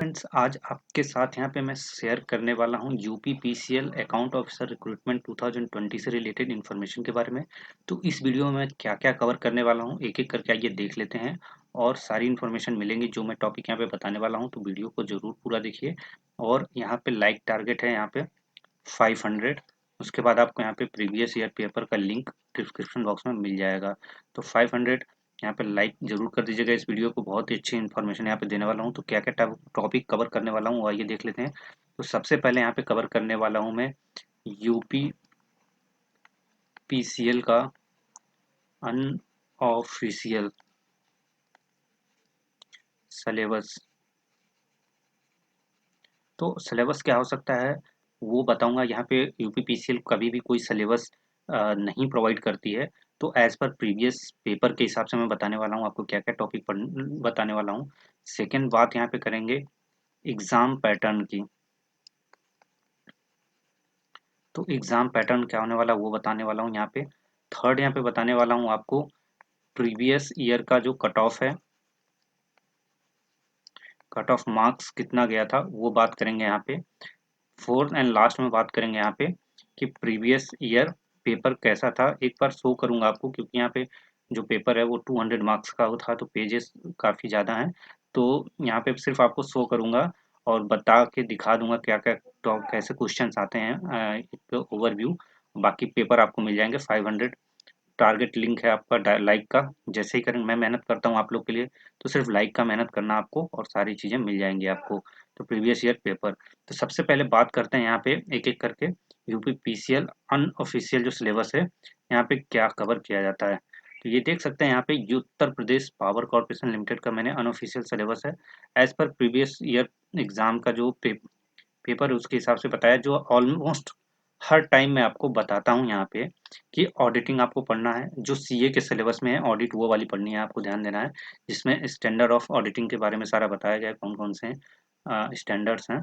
Friends, आज आपके साथ यहाँ पे मैं शेयर करने वाला हूँ यूपीपीसीएल अकाउंट ऑफिसर रिक्रूटमेंट 2020 से रिलेटेड इन्फॉर्मेशन के बारे में। तो इस वीडियो में क्या क्या कवर करने वाला हूँ एक एक करके आइए देख लेते हैं और सारी इन्फॉर्मेशन मिलेंगी जो मैं टॉपिक यहाँ पे बताने वाला हूँ। तो वीडियो को जरूर पूरा देखिए और यहाँ पे लाइक टारगेट है यहाँ पे 500। उसके बाद आपको यहाँ पे प्रीवियस ईयर पेपर का लिंक डिस्क्रिप्शन बॉक्स में मिल जाएगा। तो 500 यहाँ पे लाइक जरूर कर दीजिएगा। इस वीडियो को बहुत ही अच्छी इन्फॉर्मेशन यहाँ पे देने वाला हूँ। तो क्या क्या टॉपिक कवर करने वाला हूँ आइए देख लेते हैं। तो सबसे पहले यहाँ पे कवर करने वाला हूँ मैं यूपी पीसीएल का अनऑफिशियल सिलेबस। तो सिलेबस क्या हो सकता है वो बताऊंगा। यहाँ पे यूपीपीसीएल कभी भी कोई सिलेबस नहीं प्रोवाइड करती है। तो एज पर प्रीवियस पेपर के हिसाब से मैं बताने वाला हूँ आपको क्या क्या टॉपिक बताने वाला हूँ। सेकेंड बात यहाँ पे करेंगे एग्जाम पैटर्न की। तो एग्जाम पैटर्न क्या होने वाला वो बताने वाला हूँ यहाँ पे। थर्ड यहाँ पे बताने वाला हूँ आपको प्रीवियस ईयर का जो कट ऑफ है, कट ऑफ मार्क्स कितना गया था वो बात करेंगे यहाँ पे। फोर्थ एंड लास्ट में बात करेंगे यहाँ पे कि प्रीवियस ईयर पेपर कैसा था। एक बार शो करूंगा आपको क्योंकि यहाँ पे जो पेपर है वो 200 मार्क्स का था तो पेजेस काफ़ी ज़्यादा हैं। तो यहाँ पे सिर्फ आपको शो करूंगा और बता के दिखा दूंगा क्या क्या कैसे क्वेश्चंस आते हैं, एक ओवरव्यू। बाकी पेपर आपको मिल जाएंगे 500। टारगेट लिंक है आपका लाइक का। जैसे ही करेंगे मैं मेहनत करता हूँ आप लोग के लिए, तो सिर्फ लाइक का मेहनत करना आपको और सारी चीज़ें मिल जाएंगी आपको। तो प्रीवियस ईयर पेपर। तो सबसे पहले बात करते हैं यहाँ पे एक एक करके यूपी पीसीएल अनऑफिशियल जो सिलेबस है यहाँ पे क्या कवर किया जाता है। तो ये देख सकते हैं यहाँ पे Uttar Pradesh power corporation limited का मैंने अनऑफिशियल सिलेबस है। As per previous year exam का जो पेपर है उसके हिसाब से बताया, जो ऑलमोस्ट हर टाइम मैं आपको बताता हूँ यहाँ पे कि ऑडिटिंग आपको पढ़ना है। जो सीए के सिलेबस में है ऑडिट वो वाली पढ़नी है, आपको ध्यान देना है। जिसमें स्टैंडर्ड ऑफ ऑडिटिंग के बारे में सारा बताया गया है, कौन कौन से स्टैंडर्ड्स हैं।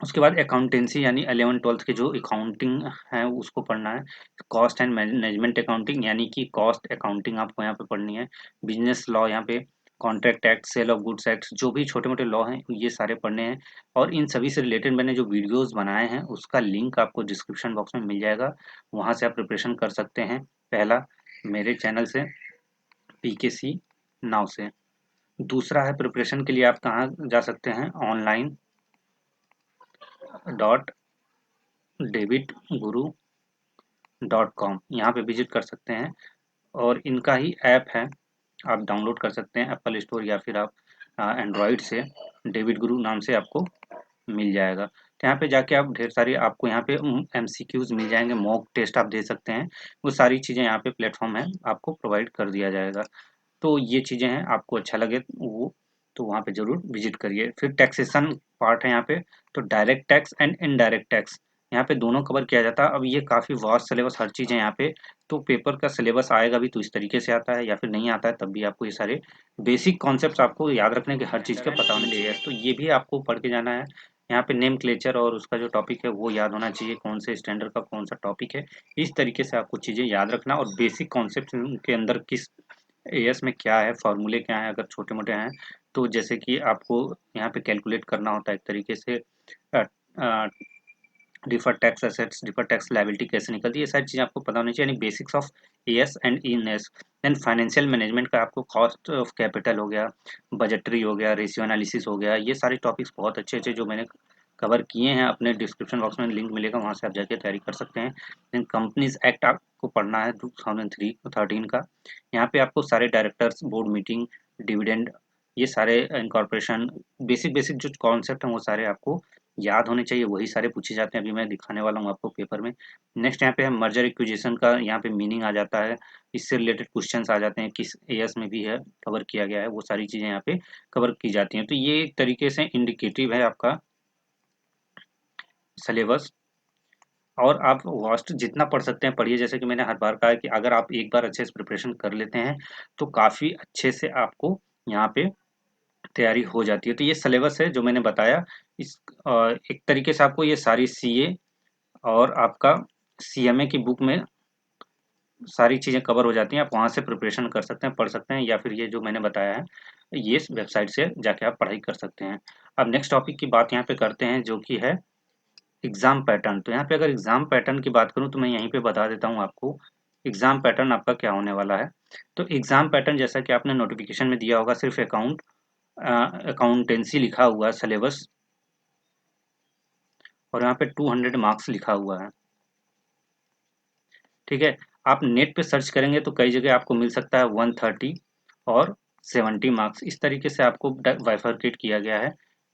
उसके बाद अकाउंटेंसी यानी 11th-12th के जो अकाउंटिंग है उसको पढ़ना है। कॉस्ट एंड मैनेजमेंट अकाउंटिंग यानी कि कॉस्ट अकाउंटिंग आपको यहाँ पे पढ़नी है। बिजनेस लॉ यहाँ पे, contract act, sale of goods act, जो भी छोटे मोटे लॉ हैं ये सारे पढ़ने हैं। और इन सभी से रिलेटेड मैंने जो वीडियोस बनाए हैं उसका लिंक आपको डिस्क्रिप्शन बॉक्स में मिल जाएगा। वहाँ से आप प्रिपरेशन कर सकते हैं। पहला मेरे चैनल से पीकेसी नाउ से। दूसरा है प्रिपरेशन के लिए आप कहाँ जा सकते हैं, ऑनलाइन डॉट डेविड गुरु .com यहाँ पे विजिट कर सकते हैं। और इनका ही ऐप है, आप डाउनलोड कर सकते हैं एप्पल स्टोर या फिर आप एंड्रॉयड से। डेविड गुरु नाम से आपको मिल जाएगा। तो यहाँ पे जाके आप ढेर सारी आपको यहाँ पे एमसीक्यूज मिल जाएंगे, मॉक टेस्ट आप दे सकते हैं। वो सारी चीज़ें यहाँ पे प्लेटफॉर्म है आपको प्रोवाइड कर दिया जाएगा। तो ये चीज़ें हैं, आपको अच्छा लगे वो तो वहाँ पे ज़रूर विजिट करिए। फिर टैक्सेशन पार्ट है यहाँ पे। तो direct tax and indirect tax यहाँ पे दोनों कवर किया जाता है। अब ये काफ़ी वास्ट सिलेबस हर चीज़ है यहाँ पे। तो पेपर का सिलेबस आएगा भी तो इस तरीके से आता है या फिर नहीं आता है तब भी आपको ये सारे बेसिक कॉन्सेप्ट आपको याद रखने के हर चीज़ का पता होना चाहिए। तो ये भी आपको पढ़ के जाना है। यहाँ पे नेम क्लेचर और उसका जो टॉपिक है वो याद होना चाहिए, कौन से स्टैंडर्ड का कौन सा टॉपिक है। इस तरीके से आपको चीज़ें याद रखना और बेसिक कॉन्सेप्ट के अंदर किस एएस में क्या है, फॉर्मूले क्या हैं अगर छोटे मोटे हैं। तो जैसे कि आपको यहाँ पे कैलकुलेट करना होता है एक तरीके से defer tax assets, defer tax liability कैसे निकलती है, ये सारी चीज़ें आपको पता होनी चाहिए। यानी basics of AS and ENS. Then financial management का आपको कॉस्ट ऑफ कैपिटल हो गया, बजटरी हो गया, रेशियो एनालिसिस हो गया। ये सारे टॉपिक्स बहुत अच्छे अच्छे जो मैंने कवर किए हैं अपने डिस्क्रिप्शन बॉक्स में लिंक मिलेगा, वहाँ से आप जाके तैयारी कर सकते हैं। देन कंपनीज एक्ट आपको पढ़ना है 2013 का। यहाँ पे आपको सारे डायरेक्टर्स, बोर्ड मीटिंग, डिविडेंड, ये सारे इनकॉर्पोरेशन, बेसिक बेसिक जो कॉन्सेप्ट हैं वो सारे आपको याद होने चाहिए। वही सारे पूछे जाते हैं, अभी मैं दिखाने वाला हूँ आपको पेपर में। नेक्स्ट यहाँ पे है मर्जर इक्विजिशन का, यहाँ पे मीनिंग आ जाता है, इससे रिलेटेड क्वेश्चंस आ जाते हैं, किस एएस में भी है कवर किया गया है, वो सारी चीज़ें यहाँ पे कवर की जाती हैं। तो ये एक तरीके से इंडिकेटिव है आपका सिलेबस। और आप वास्ट जितना पढ़ सकते हैं पढ़िए। जैसे कि मैंने हर बार कहा है कि अगर आप एक बार अच्छे से प्रिपरेशन कर लेते हैं तो काफ़ी अच्छे से आपको यहाँ पे तैयारी हो जाती है। तो ये सिलेबस है जो मैंने बताया। इस एक तरीके से आपको ये सारी सीए और आपका सीएमए की बुक में सारी चीज़ें कवर हो जाती हैं। आप वहाँ से प्रिपरेशन कर सकते हैं, पढ़ सकते हैं, या फिर ये जो मैंने बताया है ये वेबसाइट से जाके आप पढ़ाई कर सकते हैं। अब नेक्स्ट टॉपिक की बात यहाँ पे करते हैं जो कि है एग्ज़ाम पैटर्न। तो यहाँ पे अगर एग्ज़ाम पैटर्न की बात करूँ तो मैं यहीं पे बता देता हूँ आपको, एग्ज़ाम पैटर्न आपका क्या होने वाला है। तो एग्ज़ाम पैटर्न जैसा कि आपने नोटिफ़िकेशन में दिया होगा, सिर्फ़ अकाउंटेंसी लिखा हुआ है सिलेबस, और यहाँ पे 200 मार्क्स लिखा हुआ है। ठीक है? आप नेट पे सर्च करेंगे तो कई जगह आपको मिल सकता है 130 और 70 मार्क्स, इस तरीके से आपको बाइफरकेट किया गया है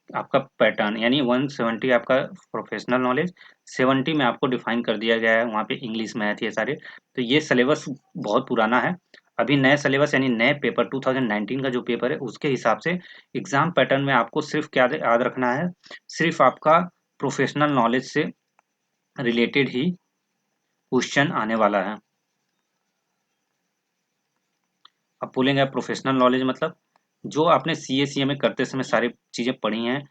आपका पैटर्न, यानी 170 आपका प्रोफेशनल नॉलेज, 70 में आपको डिफाइन कर दिया गया है वहाँ पे इंग्लिश मैथ ये सारे। तो ये सिलेबस बहुत पुराना है। अभी नए सिलेबस यानी नए पेपर 2019 का जो पेपर है उसके हिसाब से एग्जाम पैटर्न में आपको सिर्फ क्या याद रखना है, सिर्फ आपका प्रोफेशनल नॉलेज से रिलेटेड ही क्वेश्चन आने वाला है। अब बोलेंगे आप प्रोफेशनल नॉलेज मतलब जो आपने सीए सीए में करते समय सारी चीज़ें पढ़ी हैं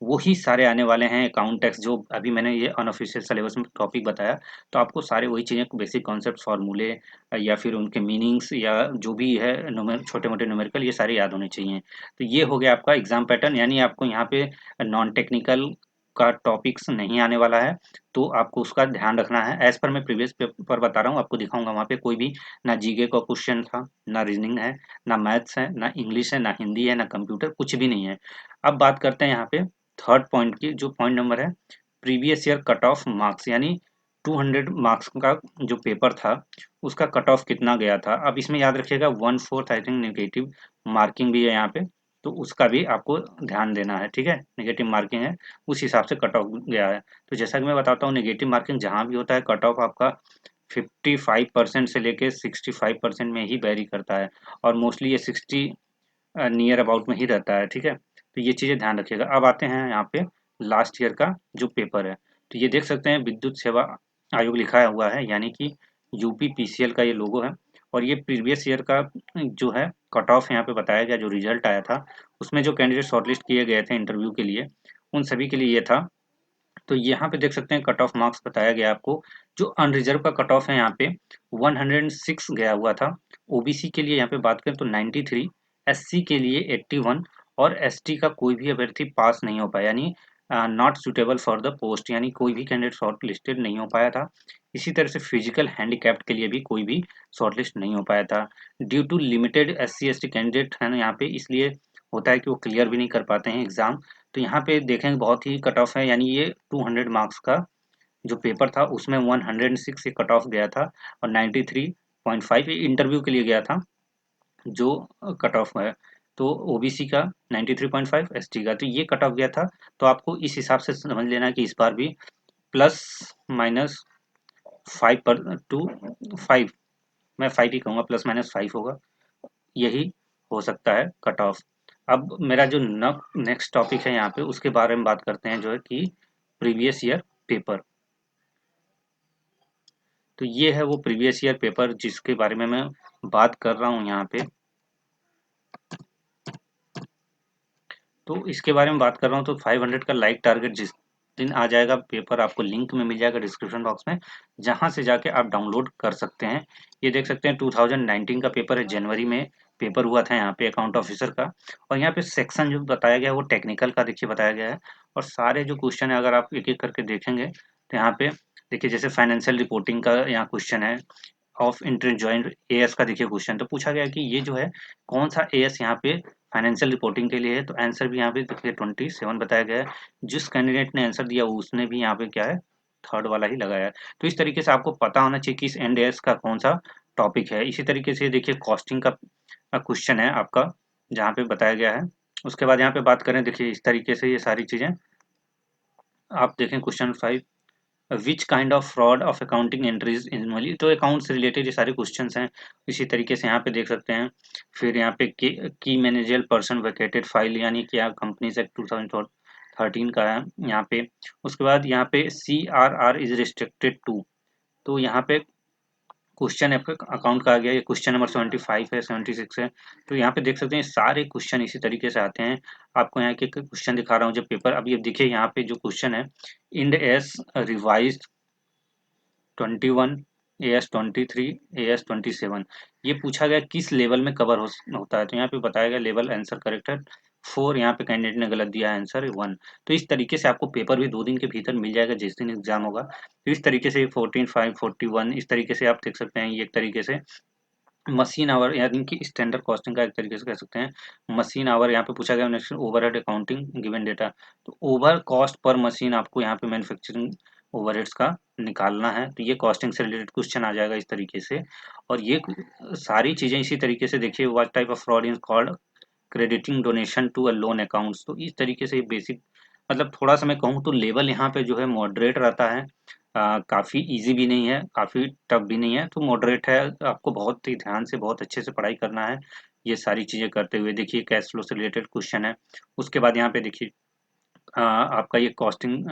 वही सारे आने वाले हैं। अकाउंट टैक्स जो अभी मैंने ये अनऑफिशियल सिलेबस में टॉपिक बताया, तो आपको सारे वही चीज़ें बेसिक कॉन्सेप्ट फार्मूले या फिर उनके मीनिंग्स या जो भी है छोटे मोटे न्यूमेरिकल ये सारे याद होने चाहिए। तो ये हो गया आपका एग्जाम पैटर्न, यानी आपको यहाँ पे नॉन टेक्निकल का टॉपिक्स नहीं आने वाला है, तो आपको उसका ध्यान रखना है। एज पर मैं प्रीवियस पेपर बता रहा हूँ, आपको दिखाऊंगा वहाँ पे कोई भी ना जीके का क्वेश्चन था, ना रीजनिंग है, ना मैथ्स है, ना इंग्लिश है, ना हिंदी है, ना कंप्यूटर, कुछ भी नहीं है। अब बात करते हैं यहाँ पे थर्ड पॉइंट की, जो पॉइंट नंबर है previous year cut off marks, यानी 200 मार्क्स का जो पेपर था उसका कट ऑफ कितना गया था। अब इसमें याद रखिएगा 1/4 आई थिंक नेगेटिव मार्किंग भी है यहाँ पे, तो उसका भी आपको ध्यान देना है। ठीक है, नेगेटिव मार्किंग है उस हिसाब से कट ऑफ गया है। तो जैसा कि मैं बताता हूँ नेगेटिव मार्किंग जहाँ भी होता है कट ऑफ आपका 55% से लेके 65% में ही वेरी करता है, और मोस्टली ये 60 नियर अबाउट में ही रहता है। ठीक है, तो ये चीज़ें ध्यान रखिएगा। अब आते हैं यहाँ पे लास्ट ईयर का जो पेपर है, तो ये देख सकते हैं विद्युत सेवा आयोग लिखा हुआ है, यानी कि यूपी पीसीएल का ये लोगो है, और ये प्रीवियस ईयर का जो है कट ऑफ यहाँ पे बताया गया, जो रिजल्ट आया था उसमें जो कैंडिडेट शॉर्टलिस्ट किए गए थे इंटरव्यू के लिए उन सभी के लिए ये था। तो यहाँ पे देख सकते हैं कट ऑफ मार्क्स बताया गया आपको। जो अनरिजर्व का कट ऑफ है यहाँ पे 106 गया हुआ था। ओबीसी के लिए यहाँ पे बात करें तो 93, एससी के लिए 81, और एसटी का कोई भी अभ्यर्थी पास नहीं हो पाया, यानी not suitable for the post, यानी कोई भी कैंडिडेट शॉर्ट लिस्टेड नहीं हो पाया था। इसी तरह से फिजिकल हैंडीकैप्ड के लिए भी कोई भी शॉर्ट लिस्ट नहीं हो पाया था। Due to limited SC ST candidate है ना यहाँ पे, इसलिए होता है कि वो क्लियर भी नहीं कर पाते हैं एग्जाम। तो यहाँ पे देखेंगे बहुत ही कट ऑफ है, यानी ये 200 मार्क्स का जो पेपर था उसमें 106 से कट ऑफ गया था, और 93.5 इंटरव्यू के लिए गया था जो कट ऑफ है। तो ओबीसी का 93.5, एसटी का तो ये कट ऑफ गया था। तो आपको इस हिसाब से समझ लेना कि इस बार भी प्लस माइनस 5 मैं 5 ही कहूँगा, प्लस माइनस 5 होगा, यही हो सकता है कट ऑफ। अब मेरा जो नेक्स्ट टॉपिक है यहाँ पे उसके बारे में बात करते हैं, जो है कि प्रीवियस ईयर पेपर। तो ये है वो प्रीवियस ईयर पेपर जिसके बारे में मैं बात कर रहा हूँ यहाँ पे। तो इसके बारे में बात कर रहा हूँ, तो 500 का लाइक टारगेट जिस दिन आ जाएगा पेपर आपको लिंक में मिल जाएगा डिस्क्रिप्शन बॉक्स में, जहाँ से जाके आप डाउनलोड कर सकते हैं। ये देख सकते हैं 2019 का पेपर है, जनवरी में पेपर हुआ था यहाँ पे अकाउंट ऑफिसर का। और यहाँ पे सेक्शन जो बताया गया है वो टेक्निकल का देखिए बताया गया है, और सारे जो क्वेश्चन है अगर आप एक एक करके देखेंगे तो यहाँ पे देखिए जैसे फाइनेंशियल रिपोर्टिंग का यहाँ क्वेश्चन है, ऑफ इंटर जॉइंट एएस का देखिए क्वेश्चन, तो पूछा गया कि ये जो है कौन सा एएस यहाँ पे फाइनेंशियल रिपोर्टिंग के लिए है। तो आंसर भी यहाँ पे देखिए 27 बताया गया है। जिस कैंडिडेट ने आंसर दिया उसने भी यहाँ पे क्या है थर्ड वाला ही लगाया है। तो इस तरीके से आपको पता होना चाहिए कि इस एनडीएस का कौन सा टॉपिक है। इसी तरीके से देखिए कॉस्टिंग का क्वेश्चन है आपका जहाँ पे बताया गया है। उसके बाद यहाँ पे बात करें देखिए इस तरीके से ये सारी चीजें आप देखें। Question 5, which kind of fraud of accounting entries annually, तो अकाउंट से रिलेटेड ये सारे क्वेश्चंस हैं। इसी तरीके से यहाँ पे देख सकते हैं। फिर यहाँ पे की मैनेजर पर्सन वेकेटेड फाइल, यानी कि आप कंपनीज एक्ट 2013 का है यहाँ पे। उसके बाद यहाँ पे CRR इज रिस्ट्रिक्टेड टू, तो यहाँ पे क्वेश्चन अकाउंट का आ गया, ये क्वेश्चन नंबर 75 है, 76 है। तो यहाँ पे देख सकते हैं सारे क्वेश्चन इसी तरीके से आते हैं। आपको यहाँ के क्वेश्चन दिखा रहा हूँ जो पेपर अभी अब देखिए यहाँ पे जो क्वेश्चन है, end S revised 21 AS23, AS27 ये पूछा गया किस लेवल में कवर होता है, तो यहाँ पे बताया गया लेवल आंसर करेक्ट है 4, यहाँ पे कैंडिडेट ने गलत दिया है आंसर 1। तो इस तरीके से आपको पेपर भी 2 दिन के भीतर मिल जाएगा जिस दिन एग्जाम होगा। तो इस तरीके से 14, 5, 41 इस तरीके से आप देख सकते हैं, ये एक तरीके से मशीन आवर यानी कि स्टैंडर्ड कॉस्टिंग का एक तरीके से कह सकते हैं। मशीन आवर यहाँ पे पूछा गया, next overhead accounting given data, तो ओवर कॉस्ट पर मशीन आपको यहाँ पे मैन्युफैक्चरिंग ओवरहेड्स का निकालना है, तो ये कॉस्टिंग से रिलेटेड क्वेश्चन आ जाएगा इस तरीके से। और ये सारी चीजें इसी तरीके से देखिए, what type of fraud is called crediting donation to a loan accounts, तो इस तरीके से बेसिक मतलब थोड़ा सा मैं कहूँ तो लेवल यहाँ पे जो है मॉडरेट रहता है। काफ़ी इजी भी नहीं है, काफ़ी टफ भी नहीं है, तो मॉडरेट है। आपको बहुत ही ध्यान से बहुत अच्छे से पढ़ाई करना है ये सारी चीज़ें करते हुए। देखिए कैश फ्लो से रिलेटेड क्वेश्चन है। उसके बाद यहाँ पे देखिए आपका ये कॉस्टिंग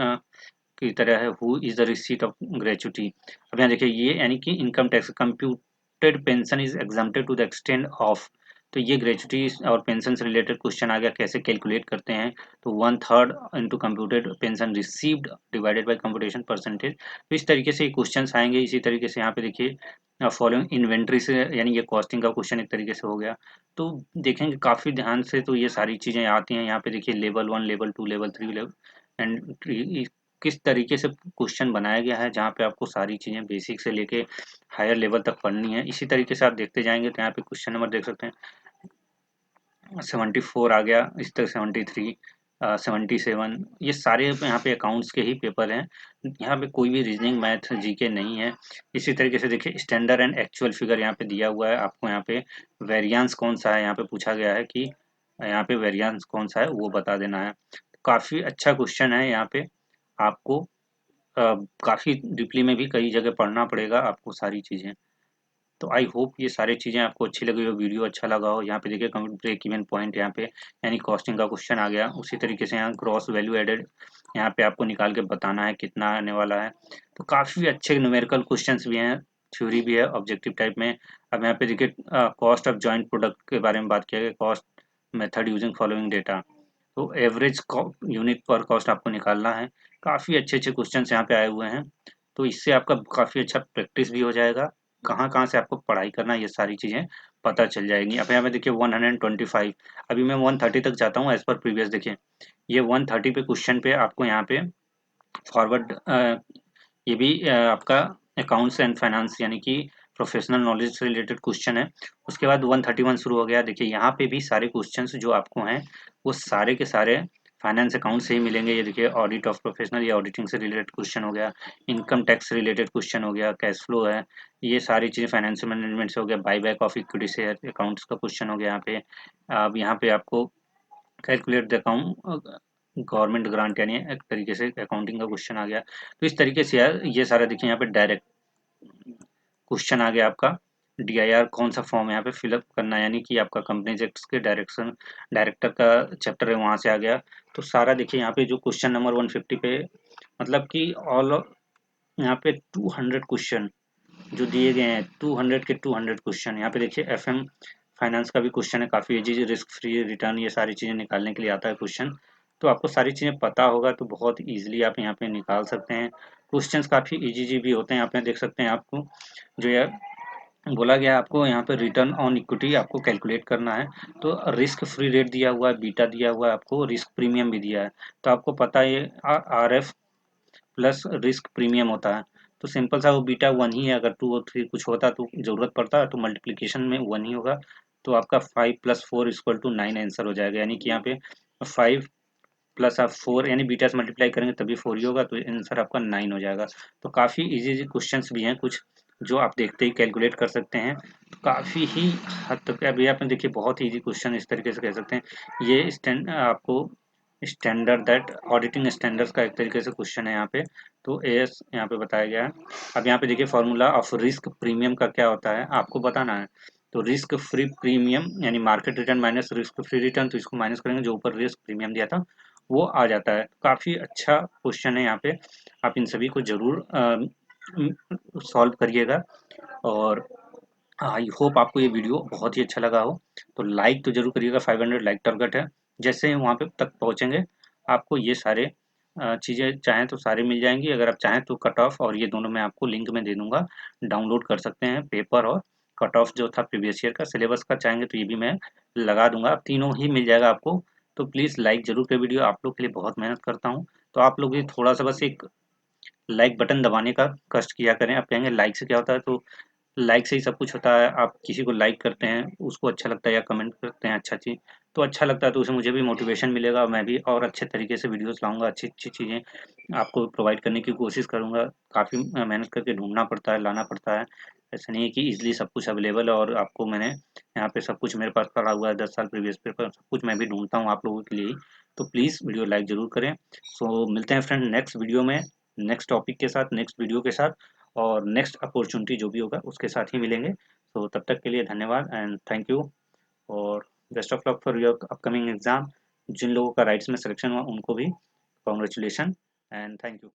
की तरह है, who is the receipt of gratuity. अब यहाँ देखिए ये यानी कि income tax computed pension is exempted to the extent of, तो ये ग्रेचुटी और पेंशन से रिलेटेड क्वेश्चन आ गया, कैसे कैलकुलेट करते हैं, तो 1/3 into computed pension received divided by computation percentage. तो इस तरीके से क्वेश्चन आएंगे। इसी तरीके से यहाँ पे देखिए फॉलोइंग इन्वेंट्री से, यानी ये कॉस्टिंग का क्वेश्चन एक तरीके से हो गया। तो देखेंगे काफ़ी ध्यान से, तो ये सारी चीज़ें आती हैं। यहाँ पे देखिए level 1, level 2, level 3 level and किस तरीके से क्वेश्चन बनाया गया है, जहाँ पे आपको सारी चीज़ें बेसिक से लेके हायर लेवल तक पढ़नी है। इसी तरीके से आप देखते जाएंगे, तो यहाँ पे क्वेश्चन नंबर देख सकते हैं 74 आ गया, इस तरह 73, 77, ये सारे यहाँ पे अकाउंट्स के ही पेपर हैं। यहाँ पे कोई भी रीजनिंग मैथ जीके नहीं है। इसी तरीके से देखिए स्टैंडर्ड एंड एक्चुअल फिगर यहाँ पे दिया हुआ है आपको। यहाँ पे वेरिएंस कौन सा है, यहाँ पे पूछा गया है कि यहाँ पे वेरिएंस कौन सा है वो बता देना है। काफ़ी अच्छा क्वेश्चन है। यहाँ पे आपको काफ़ी डीपली में भी कई जगह पढ़ना पड़ेगा आपको सारी चीज़ें। तो आई होप ये सारी चीज़ें आपको अच्छी लगी हो, वीडियो अच्छा लगा हो। यहाँ पे देखिए ब्रेक इवन पॉइंट यहाँ पे यानी कॉस्टिंग का क्वेश्चन आ गया। उसी तरीके से यहाँ ग्रॉस वैल्यू एडेड यहाँ पे आपको निकाल के बताना है कितना आने वाला है। तो काफ़ी अच्छे न्यूमेरिकल क्वेश्चंस भी हैं, थ्योरी भी है ऑब्जेक्टिव टाइप में। अब यहाँ पे देखिए कॉस्ट ऑफ जॉइंट प्रोडक्ट के बारे में बात किया गया, cost method using following data, तो एवरेज यूनिट पर कॉस्ट आपको निकालना है। काफ़ी अच्छे अच्छे क्वेश्चन यहाँ पे आए हुए हैं, तो इससे आपका काफ़ी अच्छा प्रैक्टिस भी हो जाएगा। कहाँ कहाँ से आपको पढ़ाई करना है ये सारी चीज़ें पता चल जाएगी। अब यहाँ पे देखिए 125, अभी मैं 130 तक जाता हूँ एज पर प्रीवियस। देखिए ये 130 पे क्वेश्चन पे आपको यहाँ पे फॉरवर्ड ये भी आपका अकाउंट्स एंड फाइनेंस यानी कि प्रोफेशनल नॉलेज से रिलेटेड क्वेश्चन है। उसके बाद 131 शुरू हो गया। देखिए यहाँ पे भी सारे क्वेश्चंस जो आपको हैं वो सारे के सारे फाइनेंस अकाउंट से ही मिलेंगे। ये देखिए ऑडिट ऑफ प्रोफेशनल, ये ऑडिटिंग से रिलेटेड क्वेश्चन हो गया, इनकम टैक्स से रिलेटेड क्वेश्चन हो गया, कैश फ्लो है, ये सारी चीज़ें फाइनेंशियल मैनेजमेंट से हो गया, by back of equity share accounts का क्वेश्चन हो गया यहाँ पे। अब यहाँ पे आपको calculate the account government grant यानी एक तरीके से अकाउंटिंग का क्वेश्चन आ गया। तो इस तरीके से यार ये सारा देखिए यहाँ पे डायरेक्ट क्वेश्चन आ गया आपका। DIR कौन सा फॉर्म यहाँ पे फिलअप करना है, यानी कि आपका कंपनीज एक्ट के डायरेक्टर का चैप्टर है, वहाँ से आ गया। तो सारा देखिए यहाँ पे जो क्वेश्चन नंबर 150 पे मतलब कि ऑल यहाँ पे 200 क्वेश्चन जो दिए गए हैं, 200 के 200 क्वेश्चन। यहाँ पे देखिए FM फाइनेंस का भी क्वेश्चन है, काफ़ी इजी, रिस्क फ्री रिटर्न, ये सारी चीज़ें निकालने के लिए आता है क्वेश्चन। तो आपको सारी चीज़ें पता होगा तो बहुत इजीली आप यहाँ पे निकाल सकते हैं। क्वेश्चंस काफ़ी इजी भी होते हैं। यहाँ पे देख सकते हैं आपको जो यार बोला गया है, आपको यहाँ पे रिटर्न ऑन इक्विटी आपको कैलकुलेट करना है। तो रिस्क फ्री रेट दिया हुआ है, बीटा दिया हुआ है, आपको रिस्क प्रीमियम भी दिया है। तो आपको पता है ये RF प्लस रिस्क प्रीमियम होता है। तो सिंपल सा वो बीटा 1 ही है। अगर 2 और 3 कुछ होता तो ज़रूरत पड़ता तो मल्टीप्लिकेशन में 1 ही होगा। तो आपका 5 + 4 = 9 आंसर हो जाएगा। यानी कि यहाँ पे 5 प्लस आप 4 यानी बीटा से मल्टीप्लाई करेंगे तभी 4 ही होगा, तो आंसर आपका 9 हो जाएगा। तो काफ़ी इजी क्वेश्चंस भी हैं कुछ जो आप देखते ही कैलकुलेट कर सकते हैं। तो काफ़ी ही हद तक अभी आपने देखिए बहुत ही इजी क्वेश्चन इस तरीके से कह सकते हैं। ये आपको स्टैंडर्ड दैट ऑडिटिंग स्टैंडर्ड्स का एक तरीके से क्वेश्चन है यहाँ पे। तो AS यहाँ पे बताया गया है। अब यहाँ पे देखिए फॉर्मूला ऑफ रिस्क प्रीमियम का क्या होता है आपको बताना है। तो रिस्क फ्री प्रीमियम यानी market return minus risk free return, तो इसको माइनस करेंगे जो ऊपर रिस्क प्रीमियम दिया था वो आ जाता है। काफ़ी अच्छा क्वेश्चन है यहाँ पे, आप इन सभी को जरूर सॉल्व करिएगा। और आई होप आपको ये वीडियो बहुत ही अच्छा लगा हो। तो लाइक तो जरूर करिएगा, 500 लाइक टारगेट है। जैसे ही वहाँ पे तक पहुँचेंगे आपको ये सारे चीज़ें चाहें तो सारी मिल जाएंगी, अगर आप चाहें तो कट ऑफ और ये दोनों मैं आपको लिंक में दे दूंगा, डाउनलोड कर सकते हैं। पेपर और कट ऑफ जो था प्रीवियस ईयर का सिलेबस का चाहेंगे तो ये भी मैं लगा दूंगा, अब तीनों ही मिल जाएगा आपको। तो प्लीज़ लाइक जरूर कर वीडियो, आप लोग के लिए बहुत मेहनत करता हूँ। तो आप लोग भी थोड़ा सा बस एक लाइक बटन दबाने का कष्ट किया करें। आप कहेंगे लाइक से क्या होता है, तो लाइक से ही सब कुछ होता है। आप किसी को लाइक करते हैं, उसको अच्छा लगता है, या कमेंट करते हैं अच्छा चीज़, तो अच्छा लगता है, तो उससे मुझे भी मोटिवेशन मिलेगा और मैं भी और अच्छे तरीके से वीडियोस लाऊंगा, अच्छी अच्छी चीज़ें आपको प्रोवाइड करने की कोशिश करूंगा। काफ़ी मेहनत करके ढूंढना पड़ता है, लाना पड़ता है, ऐसा नहीं है कि इजीली सब कुछ अवेलेबल है। और आपको मैंने यहाँ पे सब कुछ मेरे पास पड़ा हुआ है, 10 साल प्रीवियस पेपर सब कुछ मैं भी ढूंढता हूँ आप लोगों के लिए ही। तो प्लीज़ वीडियो लाइक ज़रूर करें। सो मिलते हैं फ्रेंड नेक्स्ट वीडियो में, नेक्स्ट टॉपिक के साथ, नेक्स्ट वीडियो के साथ, और नेक्स्ट अपॉर्चुनिटी जो भी होगा उसके साथ ही मिलेंगे। तो तब तक के लिए धन्यवाद एंड थैंक यू, और best of luck for your upcoming exam. जिन लोगों का राइट्स में सिलेक्शन हुआ उनको भी कॉन्ग्रेचुलेशन एंड थैंक यू।